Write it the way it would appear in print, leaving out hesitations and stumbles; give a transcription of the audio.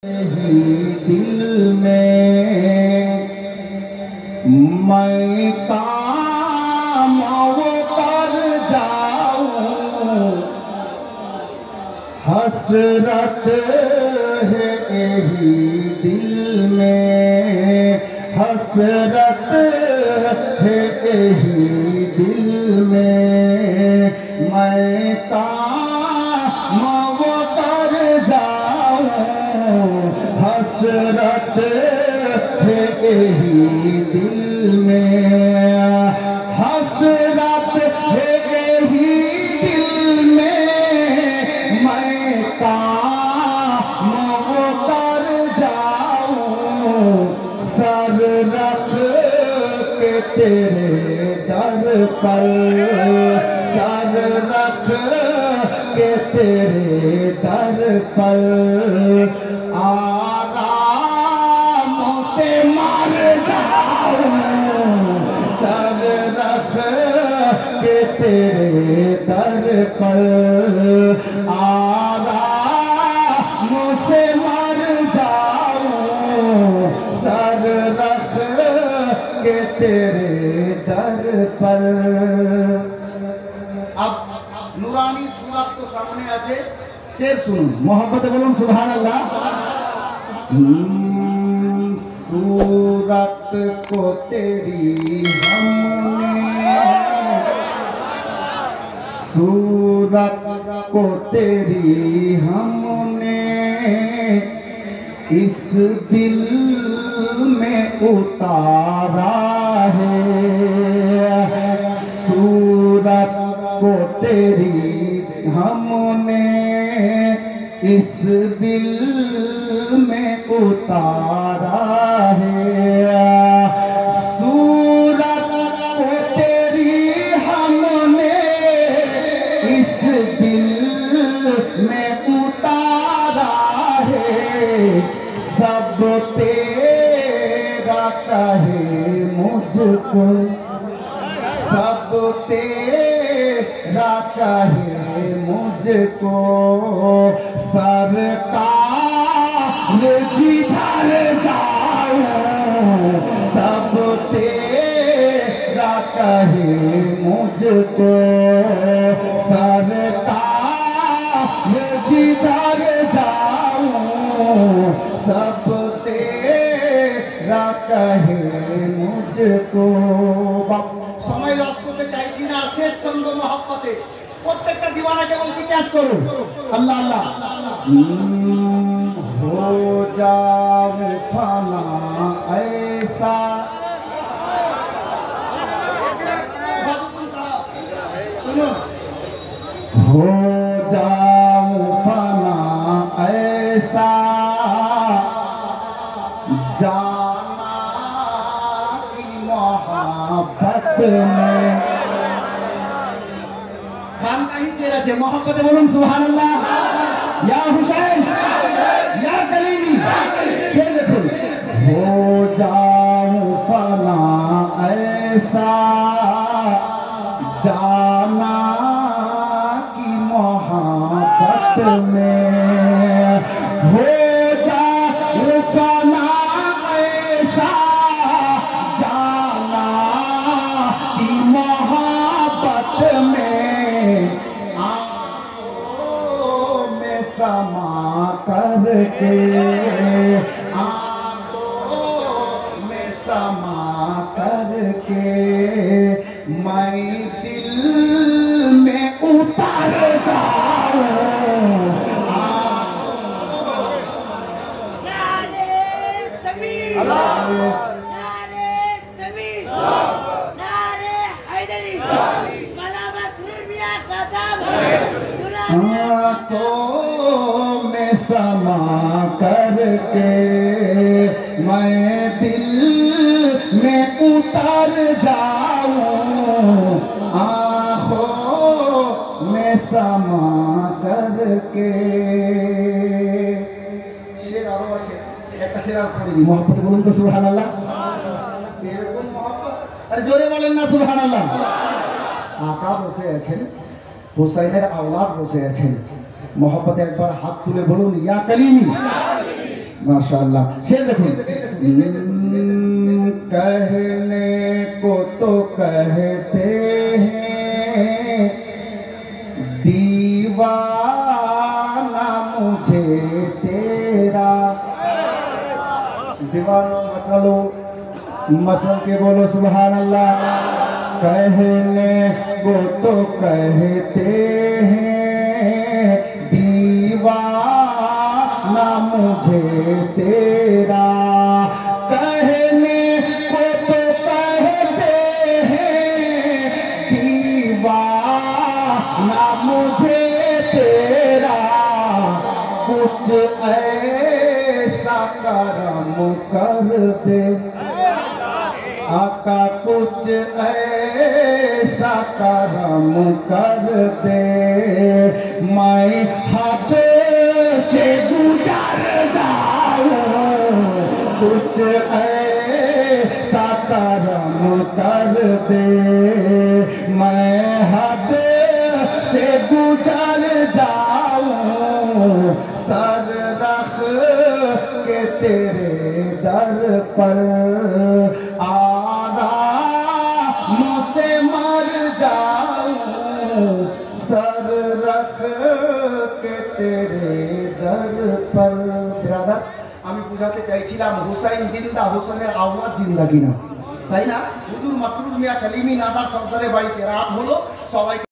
दिल में मैं काम वो कर जाऊं, हसरत है यही दिल में, हसरत है यही दिल में। मैं काम वो कर जाऊं, हसरत है यही दिल में, हसरत है यही दिल में। मैं काम वो कर जाऊं, सर रख के तेरे दर पर, सर रख के तेरे दर पर। आराम से मर जाऊं, सर रख के तेरे दर पर। आराम से मर जाऊं, सर रख के तेरे दर पर। अब नूरानी सूरत तो सामने आछे, शेर सुनुन, मोहब्बते बोलुन सुबहानाल्लाह। सूरत को तेरी हमने, सूरत को तेरी हमने इस दिल में उतारा है, सूरत को तेरी हमने इस दिल में उतारा है। सूरत को तेरी हमने इस दिल में उतारा है, सब तेरा कहे मुझको, सब तेरा कहे मुझको। सरकार जिधर जाऊं, सब तेरा कहे मुझको। सरकार जिधर जाऊं, सब तेरा कहे मुझको। समय লস করতে চাইছি না, শেষ চন্দ্র মহব্বতে প্রত্যেকটা দিওয়ানাকে বলছি ক্যাচ করুন। আল্লাহ আল্লাহ। हो जाऊं फना ऐसा, सुनो, हो जाऊं फना ऐसा, जाना की मोहब्बत में। खान का ही शेर है, मोहब्बत बोलूं सुबहानल्लाह। या हुसैन या कलीमी, शेर देखो। हो जाऊं फना ऐसा, जाना की मोहब्बत में। हो जाऊं फना ऐसा, जाना की मोहब्बत में। आंखों में समा करके, आंखों में समा करके, मैं दिल में उतर जाऊं। नारे तकबीर, नारे तकबीर, नारे हैदरी, मलामत मियां का दाम। आँखों में समा करके, मैं दिल में उतर जाऊं। आँखों में समा करके। शेर आरो আছে, একটা শের আর পড়ে দিই। মোহব্বত বলুন তো সুবহানাল্লাহ। এরকম মোহব্বত, আরে জোরে বলেন না সুবহানাল্লাহ। আকা বসে আছেন, হুসাইনের আওলাদ বসে আছেন। मोहब्बत एक बार हाथ तुले बोलून या कलीमी। माशाअल्लाह। शेर देखो, कहने को तो कहते हैं दीवाना मुझे तेरा। दीवाना मचलो, मचल के बोलो सुभान अल्लाह। कहने को तो कहते हैं दीवाना मुझे तेरा। कहने को तो कहते हैं दीवाना मुझे तेरा। कुछ ऐसा करम कर दे आका, कुछ ऐसा करम कर दे मैं हद से गुजर जाऊं। कुछ ऐसा करम कर दे मैं हद से गुजर जाऊं। सर रख के तेरे दर पर आराम से मर जाऊं। सर रख के तेरे दर पर। ब्रादार, আমি বুঝাতে চাইছিলাম হুসাইন জিন্দা, হুসেনের আওলাদ জিন্দা কিনা, তাই না? হুজুর মাসরুর মিয়া কালিমি নাদার সর্দারের বাড়িতে রাত হলো, সবাই